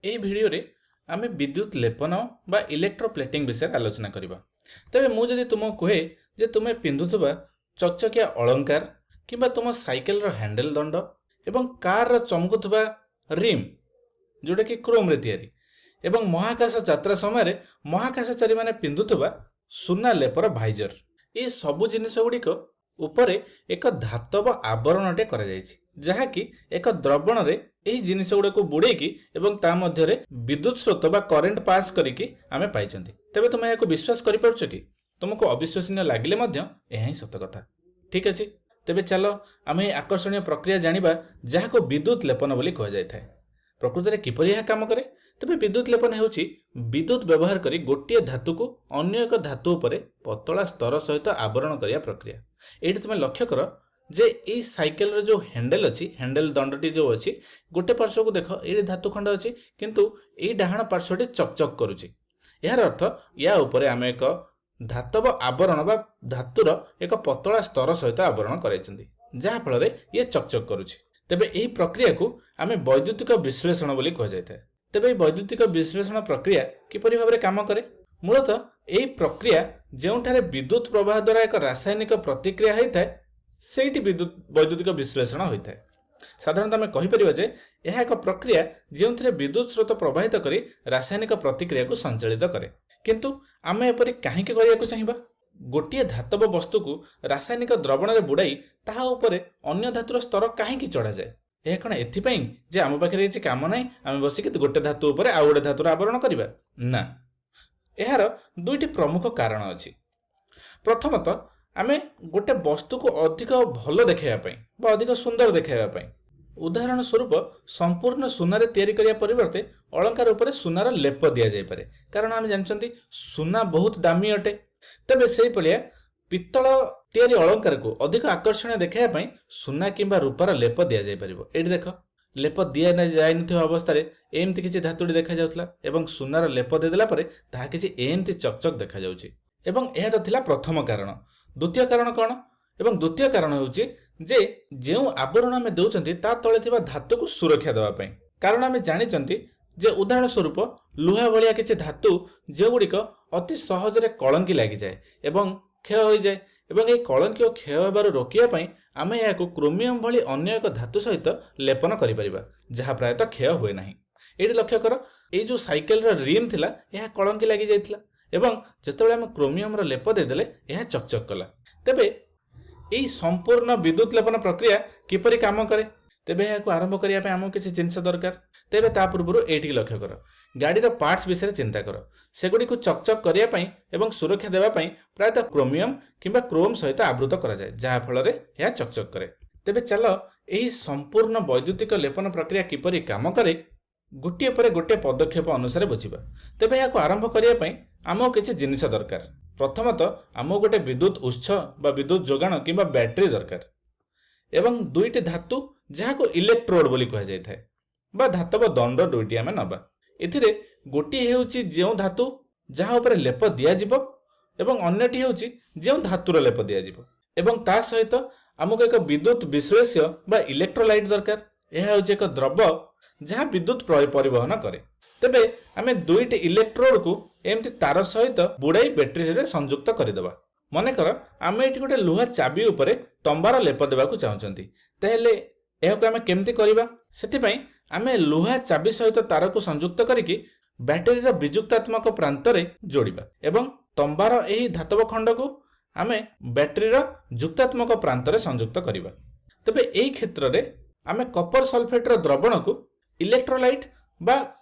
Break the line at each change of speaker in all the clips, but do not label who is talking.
এই ভিডিଓରେ ଆମେ ବିଦ୍ୟୁତ ଲେପନ ବା ଇଲେକ୍ଟ୍ରୋପ୍ଲେଟିଂ ବିଷୟରେ ଆଲୋଚନା କରିବା। ତେବେ ମୁଁ ଯଦି ତୁମକୁ କୁହେ ଯେ ତୁମେ ପିନ୍ଧୁଥିବା ଚକଚକିଆ ଅଳଙ୍କାର କିମ୍ବା ତୁମ ସାଇକେଲର ହ୍ୟାଣ୍ଡେଲ ଦଣ୍ଡ ଏବଂ କାରର ଚମକୁଥିବା ରିମ୍ ଯେଉଁଟାକି କ୍ରୋମ୍ରେ ତିଆରି ଏବଂ ମହାକାଶ ଯାତ୍ରା ସମୟରେ ମହାକାଶଚାରୀମାନେ ପିନ୍ଧୁଥିବା ସୁନା ଲେପର ଭାଇଜର, ଏ ସବୁ ଜିନିଷ ଗୁଡ଼ିକ ଉପରେ ଏକ ଧାତବ ଆବରଣଟେ କରାଯାଇଛି, ଯାହାକି ଏକ ଦ୍ରବଣରେ ଏହି ଜିନିଷ ଗୁଡାକୁ ବୁଡେଇକି ଏବଂ ତା ମଧ୍ୟରେ ବିଦ୍ୟୁତ ସ୍ରୋତ ବା କରେଣ୍ଟ ପାସ୍ କରିକି ଆମେ ପାଇଛନ୍ତି। ତେବେ ତୁମେ ଏହାକୁ ବିଶ୍ୱାସ କରିପାରୁଛ କି? ତୁମକୁ ଅବିଶ୍ୱସନୀୟ ଲାଗିଲେ ମଧ୍ୟ ଏହା ହିଁ ସତ କଥା। ଠିକ୍ ଅଛି, ତେବେ ଚାଲ ଆମେ ଏହି ଆକର୍ଷଣୀୟ ପ୍ରକ୍ରିୟା ଜାଣିବା ଯାହାକୁ ବିଦ୍ୟୁତ ଲେପନ ବୋଲି କୁହାଯାଇଥାଏ। ପ୍ରକୃତରେ କିପରି ଏହା କାମ କରେ? ତେବେ ବିଦ୍ୟୁତ ଲେପନ ହେଉଛି ବିଦ୍ୟୁତ ବ୍ୟବହାର କରି ଗୋଟିଏ ଧାତୁକୁ ଅନ୍ୟ ଏକ ଧାତୁ ଉପରେ ପତଳା ସ୍ତର ସହିତ ଆବରଣ କରିବା ପ୍ରକ୍ରିୟା। ଏଇଠି ତୁମେ ଲକ୍ଷ୍ୟ କର ଯେ ଏଇ ସାଇକେଲର ଯେଉଁ ହ୍ୟାଣ୍ଡେଲ ଅଛି, ହ୍ୟାଣ୍ଡେଲ ଦଣ୍ଡଟି ଯେଉଁ ଅଛି, ଗୋଟେ ପାର୍ଶ୍ୱକୁ ଦେଖ, ଏଇଠି ଧାତୁ ଖଣ୍ଡ ଅଛି, କିନ୍ତୁ ଏଇ ଡାହାଣ ପାର୍ଶ୍ୱଟି ଚକଚକ୍ କରୁଛି। ଏହାର ଅର୍ଥ ୟା ଉପରେ ଆମେ ଏକ ଧାତବ ଆବରଣ ବା ଧାତୁର ଏକ ପତଳା ସ୍ତର ସହିତ ଆବରଣ କରାଇଛନ୍ତି, ଯାହାଫଳରେ ଇଏ ଚକଚକ୍ କରୁଛି। ତେବେ ଏହି ପ୍ରକ୍ରିୟାକୁ ଆମେ ବୈଦ୍ୟୁତିକ ବିଶ୍ଳେଷଣ ବୋଲି କୁହାଯାଇଥାଏ। ତେବେ ଏହି ବୈଦ୍ୟୁତିକ ବିଶ୍ଳେଷଣ ପ୍ରକ୍ରିୟା କିପରି ଭାବରେ କାମ କରେ? ମୂଳତଃ ଏହି ପ୍ରକ୍ରିୟା ଯେଉଁଠାରେ ବିଦ୍ୟୁତ ପ୍ରବାହ ଦ୍ୱାରା ଏକ ରାସାୟନିକ ପ୍ରତିକ୍ରିୟା ହୋଇଥାଏ, ସେଇଠି ବୈଦ୍ୟୁତିକ ବିଶ୍ଳେଷଣ ହୋଇଥାଏ। ସାଧାରଣତଃ ଆମେ କହିପାରିବା ଯେ ଏହା ଏକ ପ୍ରକ୍ରିୟା ଯେଉଁଥିରେ ବିଦ୍ୟୁତ ସ୍ରୋତ ପ୍ରବାହିତ କରି ରାସାୟନିକ ପ୍ରତିକ୍ରିୟାକୁ ସଞ୍ଚାଳିତ କରେ। କିନ୍ତୁ ଆମେ ଏପରି କାହିଁକି କରିବାକୁ ଚାହିଁବା? ଗୋଟିଏ ଧାତବ ବସ୍ତୁକୁ ରାସାୟନିକ ଦ୍ରବଣରେ ବୁଡ଼ାଇ ତାହା ଉପରେ ଅନ୍ୟ ଧାତୁର ସ୍ତର କାହିଁକି ଚଢ଼ାଯାଏ? ଏହା କ'ଣ ଏଥିପାଇଁ ଯେ ଆମ ପାଖରେ କିଛି କାମ ନାହିଁ, ଆମେ ବସିକି ଗୋଟେ ଧାତୁ ଉପରେ ଆଉ ଗୋଟେ ଧାତୁର ଆବରଣ କରିବା? ନା, ଏହାର ଦୁଇଟି ପ୍ରମୁଖ କାରଣ ଅଛି। ପ୍ରଥମତଃ, ଆମେ ଗୋଟେ ବସ୍ତୁକୁ ଅଧିକ ଭଲ ଦେଖାଇବା ପାଇଁ ବା ଅଧିକ ସୁନ୍ଦର ଦେଖାଇବା ପାଇଁ, ଉଦାହରଣ ସ୍ୱରୂପ ସମ୍ପୂର୍ଣ୍ଣ ସୁନାରେ ତିଆରି କରିବା ପରିବର୍ତ୍ତେ ଅଳଙ୍କାର ଉପରେ ସୁନାର ଲେପ ଦିଆଯାଇପାରେ, କାରଣ ଆମେ ଜାଣିଛନ୍ତି ସୁନା ବହୁତ ଦାମୀ ଅଟେ। ତେବେ ସେଇଭଳିଆ ପିତ୍ତଳ ତିଆରି ଅଳଙ୍କାରକୁ ଅଧିକ ଆକର୍ଷଣୀୟ ଦେଖାଇବା ପାଇଁ ସୁନା କିମ୍ବା ରୂପାର ଲେପ ଦିଆଯାଇପାରିବ। ଏଇଠି ଦେଖ, ଲେପ ଦିଆଯାଇନଥିବା ଅବସ୍ଥାରେ ଏମିତି କିଛି ଧାତୁଟି ଦେଖାଯାଉଥିଲା ଏବଂ ସୁନାର ଲେପ ଦେଇଦେଲା ପରେ ତାହା କିଛି ଏମିତି ଚକଚକ୍ ଦେଖାଯାଉଛି। ଏବଂ ଏହା ତ ଥିଲା ପ୍ରଥମ କାରଣ। ଦ୍ୱିତୀୟ କାରଣ କ'ଣ? ଏବଂ ଦ୍ୱିତୀୟ କାରଣ ହେଉଛି ଯେ ଯେଉଁ ଆବରଣ ଆମେ ଦେଉଛନ୍ତି ତା ତଳେ ଥିବା ଧାତୁକୁ ସୁରକ୍ଷା ଦେବା ପାଇଁ। କାରଣ ଆମେ ଜାଣିଛନ୍ତି ଯେ ଉଦାହରଣ ସ୍ୱରୂପ ଲୁହା ଭଳିଆ କିଛି ଧାତୁ ଯେଉଁଗୁଡ଼ିକ ଅତି ସହଜରେ କଳଙ୍କି ଲାଗିଯାଏ ଏବଂ କ୍ଷୟ ହୋଇଯାଏ, ଏବଂ ଏହି କଳଙ୍କି ଓ କ୍ଷୟ ହେବାରୁ ରୋକିବା ପାଇଁ ଆମେ ଏହାକୁ କ୍ରୋମିୟମ ଭଳି ଅନ୍ୟ ଏକ ଧାତୁ ସହିତ ଲେପନ କରିପାରିବା, ଯାହା ପ୍ରାୟତଃ କ୍ଷୟ ହୁଏ ନାହିଁ। ଏଇଠି ଲକ୍ଷ୍ୟ କର, ଏଇ ଯେଉଁ ସାଇକେଲର ରିମ୍ ଥିଲା ଏହା କଳଙ୍କି ଲାଗିଯାଇଥିଲା ଏବଂ ଯେତେବେଳେ ଆମେ କ୍ରୋମିୟମର ଲେପ ଦେଇଦେଲେ ଏହା ଚକଚକ୍ କଲା। ତେବେ ଏହି ସମ୍ପୂର୍ଣ୍ଣ ବିଦ୍ୟୁତ ଲେପନ ପ୍ରକ୍ରିୟା କିପରି କାମ କରେ? ତେବେ ଏହାକୁ ଆରମ୍ଭ କରିବା ପାଇଁ ଆମକୁ କିଛି ଜିନିଷ ଦରକାର। ତେବେ ତା ପୂର୍ବରୁ ଏଇଠିକି ଲକ୍ଷ୍ୟ କର, ଗାଡ଼ିର ପାର୍ଟସ୍ ବିଷୟରେ ଚିନ୍ତା କର। ସେଗୁଡ଼ିକୁ ଚକଚକ୍ କରିବା ପାଇଁ ଏବଂ ସୁରକ୍ଷା ଦେବା ପାଇଁ ପ୍ରାୟତଃ କ୍ରୋମିୟମ କିମ୍ବା କ୍ରୋମ୍ ସହିତ ଆବୃତ କରାଯାଏ, ଯାହାଫଳରେ ଏହା ଚକଚକ୍ କରେ। ତେବେ ଚାଲ ଏହି ସମ୍ପୂର୍ଣ୍ଣ ବୈଦ୍ୟୁତିକ ଲେପନ ପ୍ରକ୍ରିୟା କିପରି କାମ କରେ ଗୋଟିଏ ପରେ ଗୋଟିଏ ପଦକ୍ଷେପ ଅନୁସାରେ ବୁଝିବା। ତେବେ ଏହାକୁ ଆରମ୍ଭ କରିବା ପାଇଁ ଆମକୁ କିଛି ଜିନିଷ ଦରକାର। ପ୍ରଥମତଃ ଆମକୁ ଗୋଟେ ବିଦ୍ୟୁତ ଉତ୍ସ ବା ବିଦ୍ୟୁତ ଯୋଗାଣ କିମ୍ବା ବ୍ୟାଟେରୀ ଦରକାର ଏବଂ ଦୁଇଟି ଧାତୁ ଯାହାକୁ ଇଲେକ୍ଟ୍ରୋଡ ବୋଲି କୁହାଯାଇଥାଏ ବା ଧାତବ ଦଣ୍ଡ ଦୁଇଟି ଆମେ ନେବା। ଏଥିରେ ଗୋଟିଏ ହେଉଛି ଯେଉଁ ଧାତୁ ଯାହା ଉପରେ ଲେପ ଦିଆଯିବ ଏବଂ ଅନ୍ୟଟି ହେଉଛି ଯେଉଁ ଧାତୁର ଲେପ ଦିଆଯିବ, ଏବଂ ତା ସହିତ ଆମକୁ ଏକ ବିଦ୍ୟୁତ ବିଶ୍ଳେଷ୍ୟ ବା ଇଲେକ୍ଟ୍ରୋଲାଇଟ୍ ଦରକାର। ଏହା ହେଉଛି ଏକ ଦ୍ରବ ଯାହା ବିଦ୍ୟୁତ ପରିବହନ କରେ। ତେବେ ଆମେ ଦୁଇଟି ଇଲେକ୍ଟ୍ରୋଡକୁ ଏମିତି ତାର ସହିତ ବୁଡ଼ାଇ ବ୍ୟାଟେରୀରେ ସଂଯୁକ୍ତ କରିଦେବା। ମନେକର ଆମେ ଏଠି ଗୋଟେ ଲୁହା ଚାବି ଉପରେ ତମ୍ବାର ଲେପ ଦେବାକୁ ଚାହୁଁଛନ୍ତି, ତାହେଲେ ଏହାକୁ ଆମେ କେମିତି କରିବା? ସେଥିପାଇଁ ଆମେ ଲୁହା ଚାବି ସହିତ ତାରକୁ ସଂଯୁକ୍ତ କରିକି ବ୍ୟାଟେରୀର ବିଯୁକ୍ତାତ୍ମକ ପ୍ରାନ୍ତରେ ଯୋଡ଼ିବା ଏବଂ ତମ୍ବାର ଏହି ଧାତବ ଖଣ୍ଡକୁ ଆମେ ବ୍ୟାଟେରୀର ଯୁକ୍ତାତ୍ମକ ପ୍ରାନ୍ତରେ ସଂଯୁକ୍ତ କରିବା। ତେବେ ଏହି କ୍ଷେତ୍ରରେ ଆମେ କପର ସଲଫେଟର ଦ୍ରବଣକୁ ଇଲେକ୍ଟ୍ରୋଲାଇଟ୍ ବା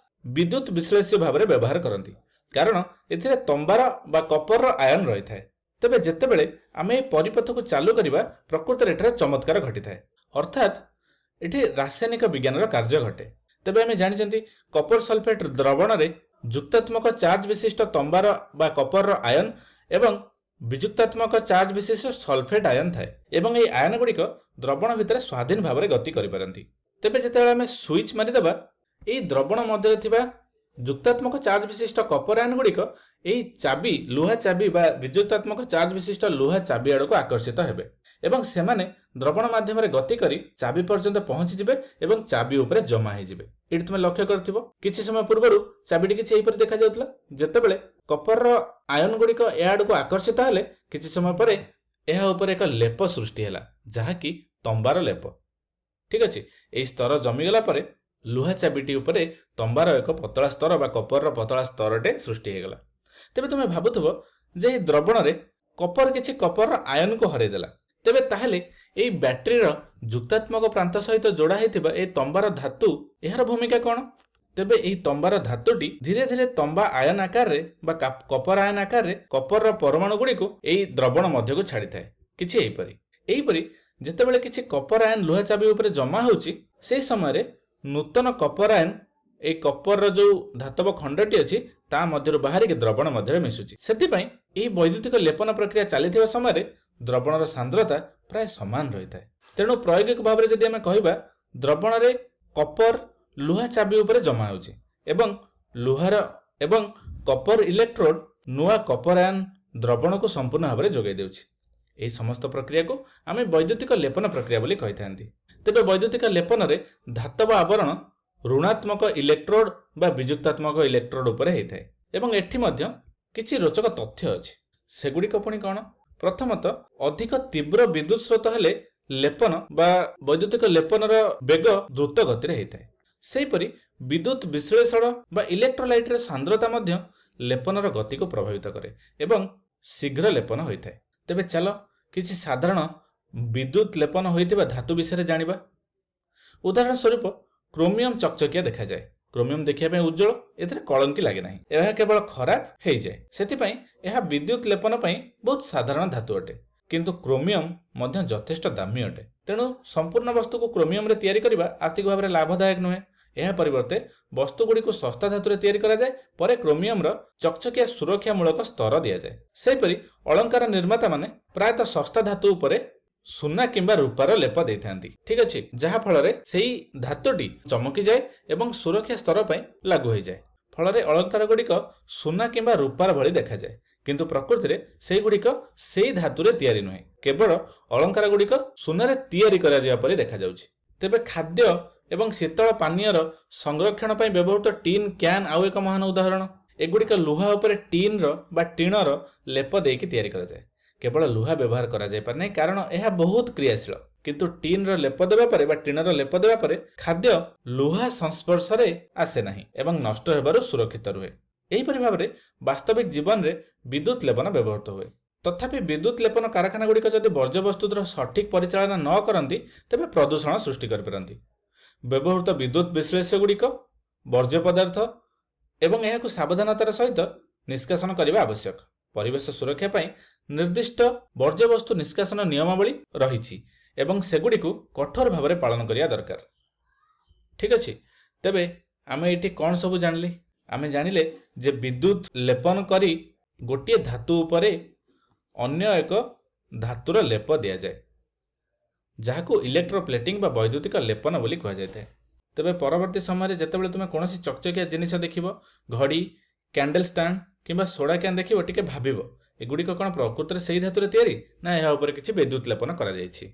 ବିଦ୍ୟୁତ ବିଶ୍ଳେଷ୍ୟ ଭାବରେ ବ୍ୟବହାର କରନ୍ତି, କାରଣ ଏଥିରେ ତମ୍ବାର ବା କପରର ଆୟନ ରହିଥାଏ। ତେବେ ଯେତେବେଳେ ଆମେ ଏହି ପରିପଥକୁ ଚାଲୁ କରିବା, ପ୍ରକୃତରେ ଏଠାରେ ଚମତ୍କାର ଘଟିଥାଏ, ଅର୍ଥାତ୍ ଏଠି ରାସାୟନିକ ବିଜ୍ଞାନର କାର୍ଯ୍ୟ ଘଟେ। ତେବେ ଆମେ ଜାଣିଛନ୍ତି କପର ସଲଫେଟ ଦ୍ରବଣରେ ଯୁକ୍ତାତ୍ମକ ଚାର୍ଜ ବିଶିଷ୍ଟ ତମ୍ବାର ବା କପରର ଆୟନ ଏବଂ ବିଯୁକ୍ତାତ୍ମକ ଚାର୍ଜ ବିଶିଷ୍ଟ ସଲଫେଟ ଆୟନ ଥାଏ ଏବଂ ଏହି ଆୟନ ଗୁଡ଼ିକ ଦ୍ରବଣ ଭିତରେ ସ୍ୱାଧୀନ ଭାବରେ ଗତି କରିପାରନ୍ତି। ତେବେ ଯେତେବେଳେ ଆମେ ସୁଇଚ୍ ମାରିଦେବା, ଏହି ଦ୍ରବଣ ମଧ୍ୟରେ ଥିବା ଯୁକ୍ତାତ୍ମକ ଚାର୍ଜ ବିଶିଷ୍ଟ କପର ଆୟନ ଗୁଡ଼ିକ ଏହି ଚାବି ଲୁହା ଚାବି ବା ବିଯୁକ୍ତାତ୍ମକ ଚାର୍ଜ ବିଶିଷ୍ଟ ଲୁହା ଚାବି ଆଡ଼କୁ ଆକର୍ଷିତ ହେବେ ଏବଂ ସେମାନେ ଦ୍ରବଣ ମାଧ୍ୟମରେ ଗତି କରି ଚାବି ପର୍ଯ୍ୟନ୍ତ ପହଞ୍ଚିଯିବେ ଏବଂ ଚାବି ଉପରେ ଜମା ହୋଇଯିବେ। ଏଠି ତୁମେ ଲକ୍ଷ୍ୟ କରିଥିବ କିଛି ସମୟ ପୂର୍ବରୁ ଚାବିଟି କିଛି ଏହିପରି ଦେଖାଯାଉଥିଲା। ଯେତେବେଳେ କପରର ଆୟନ ଗୁଡ଼ିକ ଏହା ଆଡ଼କୁ ଆକର୍ଷିତ ହେଲେ କିଛି ସମୟ ପରେ ଏହା ଉପରେ ଏକ ଲେପ ସୃଷ୍ଟି ହେଲା, ଯାହାକି ତମ୍ବାର ଲେପ। ଠିକ୍ ଅଛି, ଏହି ସ୍ତର ଜମିଗଲା ପରେ ଲୁହା ଚାବିଟି ଉପରେ ତମ୍ବାର ଏକ ପତଳା ସ୍ତର ବା କପରର ପତଳା ସ୍ତରଟେ ସୃଷ୍ଟି ହୋଇଗଲା। ତେବେ ତୁମେ ଭାବୁଥିବ ଯେ ଏହି ଦ୍ରବଣରେ କପର କିଛି କପରର ଆୟନକୁ ହରାଇଦେଲା, ତେବେ ତାହେଲେ ଏହି ବ୍ୟାଟେରୀର ଯୁକ୍ତାତ୍ମକ ପ୍ରାନ୍ତ ସହିତ ଯୋଡ଼ା ହୋଇଥିବା ଏହି ତମ୍ବାର ଧାତୁ ଏହାର ଭୂମିକା କ'ଣ? ତେବେ ଏହି ତମ୍ବାର ଧାତୁଟି ଧୀରେ ଧୀରେ ତମ୍ବା ଆୟନ ଆକାରରେ ବା କପର ଆୟନ ଆକାରରେ କପରର ପରମାଣୁ ଗୁଡ଼ିକୁ ଏହି ଦ୍ରବଣ ମଧ୍ୟକୁ ଛାଡ଼ିଥାଏ। କିଛି ଏହିପରି ଯେତେବେଳେ କିଛି କପର ଆୟନ ଲୁହା ଚାବି ଉପରେ ଜମା ହେଉଛି, ସେହି ସମୟରେ ନୂତନ କପର ଆୟନ এই କପରର ଯେଉଁ ଧାତବ ଖଣ୍ଡଟି ଅଛି ତା ମଧ୍ୟରୁ ବାହାରିକି ଦ୍ରବଣ ମଧ୍ୟରେ ମିଶୁଛି। ସେଥିପାଇଁ ଏହି ବୈଦ୍ୟୁତିକ ଲେପନ ପ୍ରକ୍ରିୟା ଚାଲିଥିବା ସମୟରେ ଦ୍ରବଣର ସାନ୍ଦ୍ରତା ପ୍ରାୟ ସମାନ ରହିଥାଏ। ତେଣୁ ପ୍ରାୟୋଗିକ ଭାବରେ ଯଦି ଆମେ କହିବା, ଦ୍ରବଣରେ କପର ଲୁହା ଚାବି ଉପରେ ଜମା ହେଉଛି ଏବଂ କପର ଇଲେକ୍ଟ୍ରୋଡ ନୂଆ କପର ଆୟନ ଦ୍ରବଣକୁ ସମ୍ପୂର୍ଣ୍ଣ ଭାବରେ ଯୋଗାଇ ଦେଉଛି। ଏହି ସମସ୍ତ ପ୍ରକ୍ରିୟାକୁ ଆମେ ବୈଦ୍ୟୁତିକ ଲେପନ ପ୍ରକ୍ରିୟା ବୋଲି କହିଥାନ୍ତି। ତେବେ ବୈଦ୍ୟୁତିକ ଲେପନରେ ଧାତବ ଆବରଣ ଋଣାତ୍ମକ ଇଲେକ୍ଟ୍ରୋଡ ବା ବିଯୁକ୍ତାତ୍ମକ ଇଲେକ୍ଟ୍ରୋଡ ଉପରେ ହୋଇଥାଏ ଏବଂ ଏଠି ମଧ୍ୟ କିଛି ରୋଚକ ତଥ୍ୟ ଅଛି। ସେଗୁଡ଼ିକ ପୁଣି କ'ଣ? ପ୍ରଥମତଃ ଅଧିକ ତୀବ୍ର ବିଦ୍ୟୁତ ସ୍ରୋତ ହେଲେ ଲେପନ ବା ବୈଦ୍ୟୁତିକ ଲେପନର ବେଗ ଦ୍ରୁତ ଗତିରେ ହୋଇଥାଏ। ସେହିପରି ବିଦ୍ୟୁତ ବିଶ୍ଳେଷଣ ବା ଇଲେକ୍ଟ୍ରୋଲାଇଟର ସାନ୍ଦ୍ରତା ମଧ୍ୟ ଲେପନର ଗତିକୁ ପ୍ରଭାବିତ କରେ ଏବଂ ଶୀଘ୍ର ଲେପନ ହୋଇଥାଏ। ତେବେ ଚାଲ କିଛି ସାଧାରଣ ବିଦ୍ୟୁତ ଲେପନ ହୋଇଥିବା ଧାତୁ ବିଷୟରେ ଜାଣିବା। ଉଦାହରଣ ସ୍ୱରୂପ କ୍ରୋମିୟମ ଚକଚକିଆ ଦେଖାଯାଏ। କ୍ରୋମିୟମ ଦେଖିବା ପାଇଁ ଉଜ୍ଜଳ, ଏଥିରେ କଳଙ୍କି ଲାଗେ ନାହିଁ, ଏହା କେବଳ ଖରାପ ହୋଇଯାଏ। ସେଥିପାଇଁ ଏହା ବିଦ୍ୟୁତ ଲେପନ ପାଇଁ ବହୁତ ସାଧାରଣ ଧାତୁ ଅଟେ। କିନ୍ତୁ କ୍ରୋମିୟମ ମଧ୍ୟ ଯଥେଷ୍ଟ ଦାମୀ ଅଟେ। ତେଣୁ ସମ୍ପୂର୍ଣ୍ଣ ବସ୍ତୁକୁ କ୍ରୋମିୟମରେ ତିଆରି କରିବା ଆର୍ଥିକ ଭାବରେ ଲାଭଦାୟକ ନୁହେଁ। ଏହା ପରିବର୍ତ୍ତେ ବସ୍ତୁଗୁଡ଼ିକୁ ଶସ୍ତା ଧାତୁରେ ତିଆରି କରାଯାଏ, ପରେ କ୍ରୋମିୟମର ଚକଚକିଆ ସୁରକ୍ଷାମୂଳକ ସ୍ତର ଦିଆଯାଏ। ସେହିପରି ଅଳଙ୍କାର ନିର୍ମାତାମାନେ ପ୍ରାୟତଃ ଶସ୍ତା ଧାତୁ ଉପରେ ସୁନା କିମ୍ବା ରୂପାର ଲେପ ଦେଇଥାନ୍ତି। ଠିକ୍ ଅଛି, ଯାହା ଫଳରେ ସେହି ଧାତୁଟି ଚମକିଯାଏ ଏବଂ ସୁରକ୍ଷା ସ୍ତର ପାଇଁ ଲାଗୁ ହୋଇଯାଏ। ଫଳରେ ଅଳଙ୍କାର ଗୁଡ଼ିକ ସୁନା କିମ୍ବା ରୂପାର ଭଳି ଦେଖାଯାଏ, କିନ୍ତୁ ପ୍ରକୃତିରେ ସେହିଗୁଡ଼ିକ ସେହି ଧାତୁରେ ତିଆରି ନୁହେଁ, କେବଳ ଅଳଙ୍କାର ଗୁଡ଼ିକ ସୁନାରେ ତିଆରି କରାଯିବା ପରି ଦେଖାଯାଉଛି। ତେବେ ଖାଦ୍ୟ ଏବଂ ଶୀତଳ ପାନୀୟର ସଂରକ୍ଷଣ ପାଇଁ ବ୍ୟବହୃତ ଟିନ୍ କ୍ୟାନ୍ ଆଉ ଏକ ମହାନ ଉଦାହରଣ। ଏଗୁଡ଼ିକ ଲୁହା ଉପରେ ଟିଣର ଲେପ ଦେଇକି ତିଆରି କରାଯାଏ। କେବଳ ଲୁହା ବ୍ୟବହାର କରାଯାଇପାରେ ନାହିଁ, କାରଣ ଏହା ବହୁତ କ୍ରିୟାଶୀଳ। କିନ୍ତୁ ଟିନ୍ର ଲେପ ଦେବା ପରେ ବା ଟିଣର ଲେପ ଦେବା ପରେ ଖାଦ୍ୟ ଲୁହା ସଂସ୍ପର୍ଶରେ ଆସେ ନାହିଁ ଏବଂ ନଷ୍ଟ ହେବାରୁ ସୁରକ୍ଷିତ ରୁହେ। ଏହିପରି ଭାବରେ ବାସ୍ତବିକ ଜୀବନରେ ବିଦ୍ୟୁତ ଲେପନ ବ୍ୟବହୃତ ହୁଏ। ତଥାପି ବିଦ୍ୟୁତ ଲେପନ କାରଖାନାଗୁଡ଼ିକ ଯଦି ବର୍ଜ୍ୟବସ୍ତୁର ସଠିକ୍ ପରିଚାଳନା ନ କରନ୍ତି, ତେବେ ପ୍ରଦୂଷଣ ସୃଷ୍ଟି କରିପାରନ୍ତି। ବ୍ୟବହୃତ ବିଦ୍ୟୁତ ବିଶ୍ଳେଷଗୁଡ଼ିକ ବର୍ଜ୍ୟ ପଦାର୍ଥ ଏବଂ ଏହାକୁ ସାବଧାନତାର ସହିତ ନିଷ୍କାସନ କରିବା ଆବଶ୍ୟକ। ପରିବେଶ ସୁରକ୍ଷା ପାଇଁ ନିର୍ଦ୍ଦିଷ୍ଟ ବର୍ଜ୍ୟବସ୍ତୁ ନିଷ୍କାସନ ନିୟମାବଳୀ ରହିଛି ଏବଂ ସେଗୁଡ଼ିକୁ କଠୋର ଭାବରେ ପାଳନ କରିବା ଦରକାର। ଠିକ୍ ଅଛି, ତେବେ ଆମେ ଏଠି କ'ଣ ସବୁ ଜାଣିଲେ? ଆମେ ଜାଣିଲେ ଯେ ବିଦ୍ୟୁତ ଲେପନ କରି ଗୋଟିଏ ଧାତୁ ଉପରେ ଅନ୍ୟ ଏକ ଧାତୁର ଲେପ ଦିଆଯାଏ, ଯାହାକୁ ଇଲେକ୍ଟ୍ରୋପ୍ଲେଟିଂ ବା ବୈଦ୍ୟୁତିକ ଲେପନ ବୋଲି କୁହାଯାଇଥାଏ। ତେବେ ପରବର୍ତ୍ତୀ ସମୟରେ ଯେତେବେଳେ ତୁମେ କୌଣସି ଚକଚକିଆ ଜିନିଷ ଦେଖିବ, ଘଡ଼ି, କ୍ୟାଣ୍ଡେଲ ଷ୍ଟାଣ୍ଡ କିମ୍ବା ସୋଡ଼ା କ୍ୟାନ୍ ଦେଖିବ, ଟିକେ ଭାବିବ ଏଗୁଡ଼ିକ କ'ଣ ପ୍ରକୃତରେ ସେହି ଧାତୁରେ ତିଆରି ନା ଏହା ଉପରେ କିଛି ବିଦ୍ୟୁତ ଲେପନ କରାଯାଇଛି।